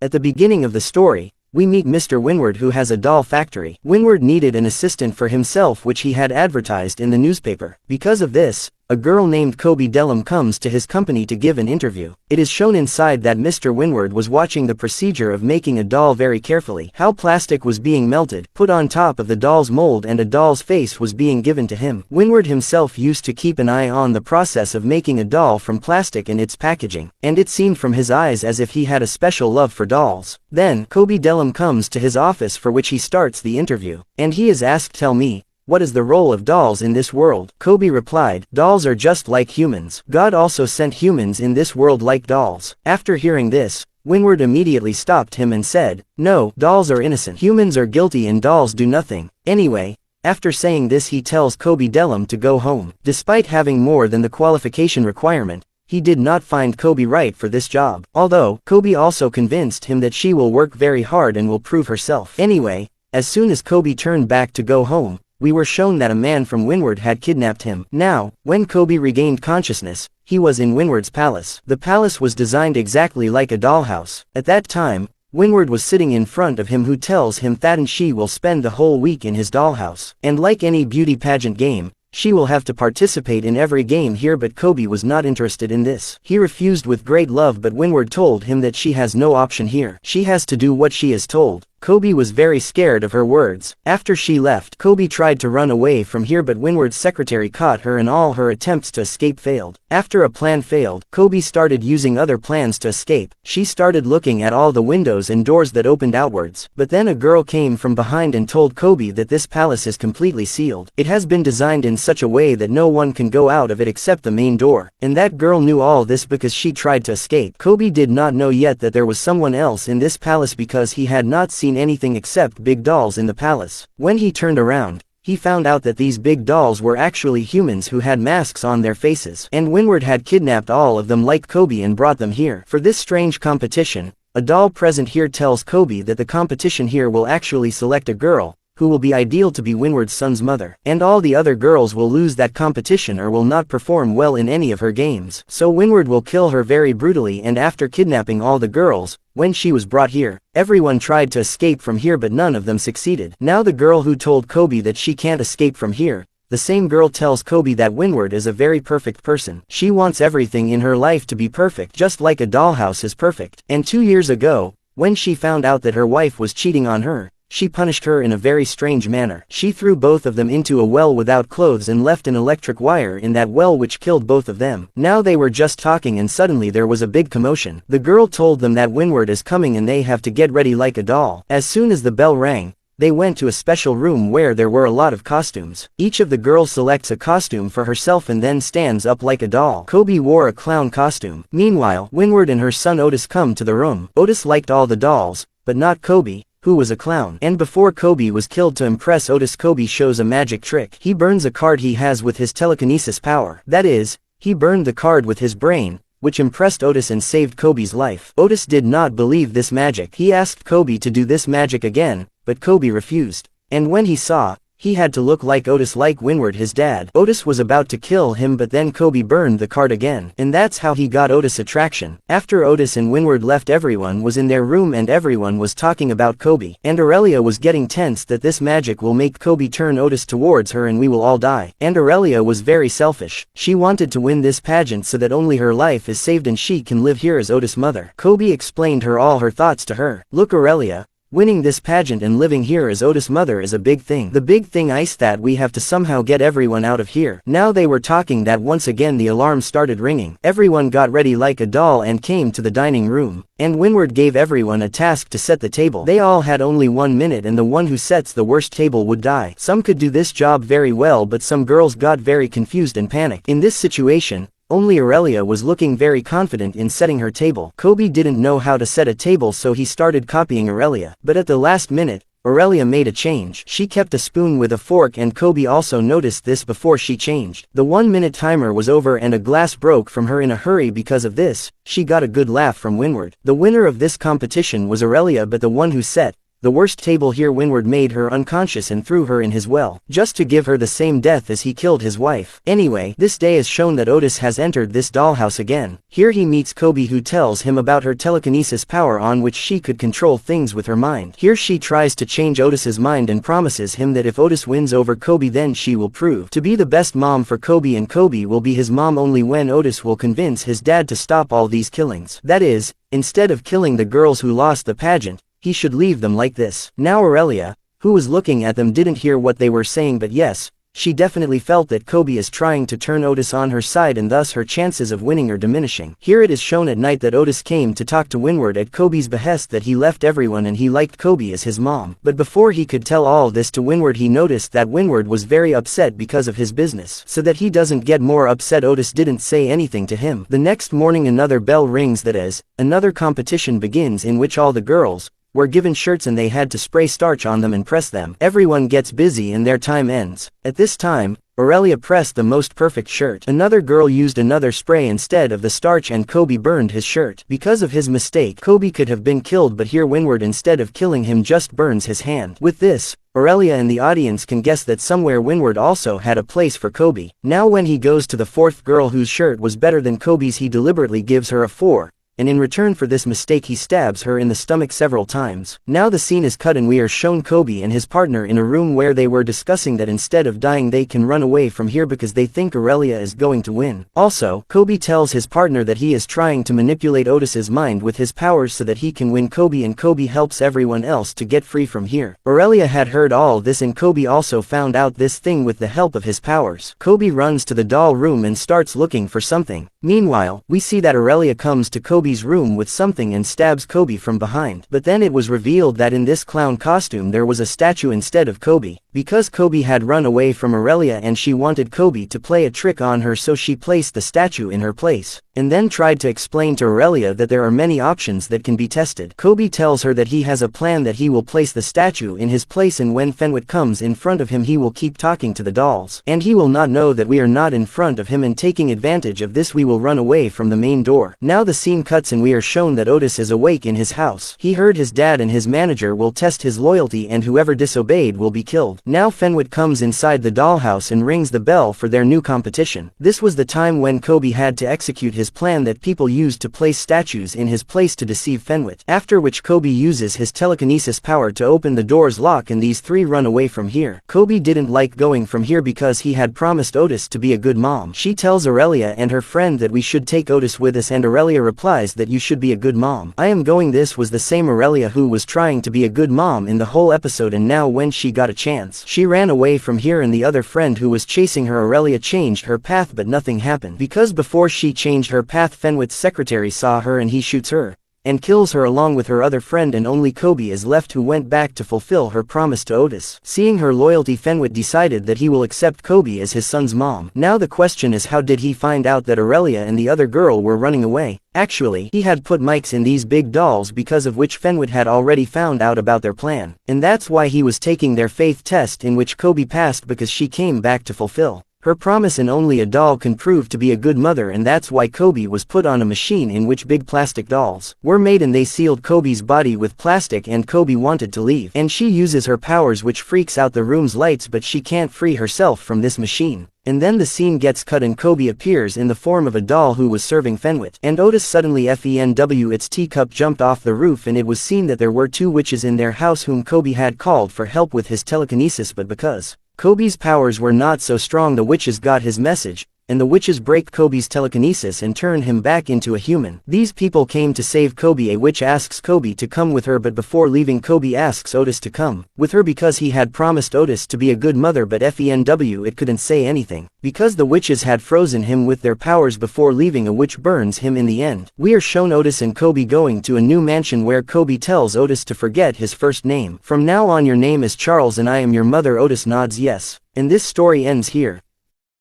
At the beginning of the story, we meet Mr. Winward, who has a doll factory. Winward needed an assistant for himself, which he had advertised in the newspaper. Because of this, a girl named Kobe Dellum comes to his company to give an interview. It is shown inside that Mr. Winward was watching the procedure of making a doll very carefully. How plastic was being melted, put on top of the doll's mold, and a doll's face was being given to him. Winward himself used to keep an eye on the process of making a doll from plastic and its packaging, and it seemed from his eyes as if he had a special love for dolls. Then, Kobe Dellum comes to his office, for which he starts the interview, and he is asked, "Tell me, what is the role of dolls in this world?" Kobe replied, "Dolls are just like humans. God also sent humans in this world like dolls." After hearing this, Winward immediately stopped him and said, "No, dolls are innocent. Humans are guilty and dolls do nothing." Anyway, after saying this, he tells Kobe Dellum to go home. Despite having more than the qualification requirement, he did not find Kobe right for this job. Although, Kobe also convinced him that she will work very hard and will prove herself. Anyway, as soon as Kobe turned back to go home, we were shown that a man from Winward had kidnapped him. Now, when Kobe regained consciousness, he was in Winward's palace. The palace was designed exactly like a dollhouse. At that time, Winward was sitting in front of him, who tells him that and she will spend the whole week in his dollhouse. And like any beauty pageant game, she will have to participate in every game here, but Kobe was not interested in this. He refused with great love, but Winward told him that she has no option here. She has to do what she is told. Kobe was very scared of her words. After she left, Kobe tried to run away from here, but Winward's secretary caught her and all her attempts to escape failed. After a plan failed, Kobe started using other plans to escape. She started looking at all the windows and doors that opened outwards. But then a girl came from behind and told Kobe that this palace is completely sealed. It has been designed in such a way that no one can go out of it except the main door. And that girl knew all this because she tried to escape. Kobe did not know yet that there was someone else in this palace because he had not seen anything except big dolls in the palace. When he turned around, he found out that these big dolls were actually humans who had masks on their faces. And Winward had kidnapped all of them like Kobe and brought them here. For this strange competition, a doll present here tells Kobe that the competition here will actually select a girl, who will be ideal to be Winward's son's mother. And all the other girls will lose that competition or will not perform well in any of her games. So Winward will kill her very brutally, and after kidnapping all the girls, when she was brought here, everyone tried to escape from here but none of them succeeded. Now the girl who told Kobe that she can't escape from here, the same girl tells Kobe that Winward is a very perfect person. She wants everything in her life to be perfect, just like a dollhouse is perfect. And 2 years ago, when she found out that her wife was cheating on her, she punished her in a very strange manner. She threw both of them into a well without clothes and left an electric wire in that well, which killed both of them. Now they were just talking and suddenly there was a big commotion. The girl told them that Winward is coming and they have to get ready like a doll. As soon as the bell rang, they went to a special room where there were a lot of costumes. Each of the girls selects a costume for herself and then stands up like a doll. Kobe wore a clown costume. Meanwhile, Winward and her son Otis come to the room. Otis liked all the dolls, but not Kobe, who was a clown. And before Kobe was killed, to impress Otis, Kobe shows a magic trick. He burns a card he has with his telekinesis power. That is, he burned the card with his brain, which impressed Otis and saved Kobe's life. Otis did not believe this magic. He asked Kobe to do this magic again, but Kobe refused. And when he saw, he had to look like Otis, like Winward, his dad. Otis was about to kill him, but then Kobe burned the card again. And that's how he got Otis' attraction. After Otis and Winward left, everyone was in their room and everyone was talking about Kobe. And Aurelia was getting tense that this magic will make Kobe turn Otis towards her and we will all die. And Aurelia was very selfish. She wanted to win this pageant so that only her life is saved and she can live here as Otis' mother. Kobe explained her all her thoughts to her. Look, Aurelia, winning this pageant and living here as Otis' mother is a big thing. The big thing is that we have to somehow get everyone out of here. Now they were talking that once again the alarm started ringing. Everyone got ready like a doll and came to the dining room. And Winward gave everyone a task to set the table. They all had only 1 minute and the one who sets the worst table would die. Some could do this job very well, but some girls got very confused and panicked. In this situation, only Aurelia was looking very confident in setting her table. Kobe didn't know how to set a table, so he started copying Aurelia. But at the last minute, Aurelia made a change. She kept a spoon with a fork and Kobe also noticed this before she changed. The 1 minute timer was over and a glass broke from her in a hurry. Because of this, she got a good laugh from Winward. The winner of this competition was Aurelia, but the one who set the worst table here. Winward made her unconscious and threw her in his well, just to give her the same death as he killed his wife. Anyway, this day is shown that Otis has entered this dollhouse again. Here he meets Kobe, who tells him about her telekinesis power on which she could control things with her mind. Here she tries to change Otis's mind and promises him that if Otis wins over Kobe, then she will prove to be the best mom for Kobe, and Kobe will be his mom only when Otis will convince his dad to stop all these killings. That is, instead of killing the girls who lost the pageant, he should leave them like this. Now Aurelia, who was looking at them, didn't hear what they were saying, but yes, she definitely felt that Kobe is trying to turn Otis on her side, and thus her chances of winning are diminishing. Here it is shown at night that Otis came to talk to Winward at Kobe's behest, that he left everyone and he liked Kobe as his mom. But before he could tell all this to Winward, he noticed that Winward was very upset because of his business. So that he doesn't get more upset, Otis didn't say anything to him. The next morning another bell rings, that is, another competition begins in which all the girls were given shirts and they had to spray starch on them and press them. Everyone gets busy and their time ends. At this time, Aurelia pressed the most perfect shirt. Another girl used another spray instead of the starch and Kobe burned his shirt. Because of his mistake, Kobe could have been killed, but here Winward, instead of killing him, just burns his hand. With this, Aurelia and the audience can guess that somewhere Winward also had a place for Kobe. Now when he goes to the fourth girl whose shirt was better than Kobe's, he deliberately gives her a 4. And in return for this mistake he stabs her in the stomach several times. Now the scene is cut and we are shown Kobe and his partner in a room where they were discussing that instead of dying they can run away from here because they think Aurelia is going to win. Also, Kobe tells his partner that he is trying to manipulate Otis's mind with his powers so that he can win Kobe, and Kobe helps everyone else to get free from here. Aurelia had heard all this and Kobe also found out this thing with the help of his powers. Kobe runs to the doll room and starts looking for something. Meanwhile, we see that Aurelia comes to Kobe's room with something and stabs Kobe from behind. But then it was revealed that in this clown costume there was a statue instead of Kobe. Because Kobe had run away from Aurelia and she wanted Kobe to play a trick on her, so she placed the statue in her place, and then tried to explain to Aurelia that there are many options that can be tested. Kobe tells her that he has a plan, that he will place the statue in his place, and when Fenwit comes in front of him he will keep talking to the dolls, and he will not know that we are not in front of him, and taking advantage of this we will run away from the main door. Now the scene cuts and we are shown that Otis is awake in his house. He heard his dad and his manager will test his loyalty and whoever disobeyed will be killed. Now Fenwit comes inside the dollhouse and rings the bell for their new competition. This was the time when Kobe had to execute his plan that people used to place statues in his place to deceive Fenwit. After which Kobe uses his telekinesis power to open the door's lock and these three run away from here. Kobe didn't like going from here because he had promised Otis to be a good mom. She tells Aurelia and her friend that we should take Otis with us, and Aurelia replies that you should be a good mom. I am going. This was the same Aurelia who was trying to be a good mom in the whole episode, and now when she got a chance, she ran away from here, and the other friend who was chasing her, Aurelia, changed her path, but nothing happened because before she changed her path Fenwit's secretary saw her and he shoots her and kills her along with her other friend, and only Kobe is left, who went back to fulfill her promise to Otis. Seeing her loyalty, Fenwit decided that he will accept Kobe as his son's mom. Now the question is, how did he find out that Aurelia and the other girl were running away? Actually, he had put mics in these big dolls, because of which Fenwit had already found out about their plan. And that's why he was taking their faith test, in which Kobe passed because she came back to fulfill her promise, and only a doll can prove to be a good mother, and that's why Kobe was put on a machine in which big plastic dolls were made, and they sealed Kobe's body with plastic, and Kobe wanted to leave. And she uses her powers which freaks out the room's lights, but she can't free herself from this machine. And then the scene gets cut and Kobe appears in the form of a doll who was serving Fenwit. And Otis suddenly FENW, its teacup jumped off the roof, and it was seen that there were two witches in their house whom Kobe had called for help with his telekinesis, but because Kobe's powers were not so strong, the witches got his message, and the witches break Kobe's telekinesis and turn him back into a human. These people came to save Kobe. A witch asks Kobe to come with her, but before leaving Kobe asks Otis to come with her because he had promised Otis to be a good mother, but FENW, it couldn't say anything because the witches had frozen him with their powers before leaving. A witch burns him in the end. We are shown Otis and Kobe going to a new mansion where Kobe tells Otis to forget his first name. From now on your name is Charles and I am your mother. Otis nods yes. And this story ends here.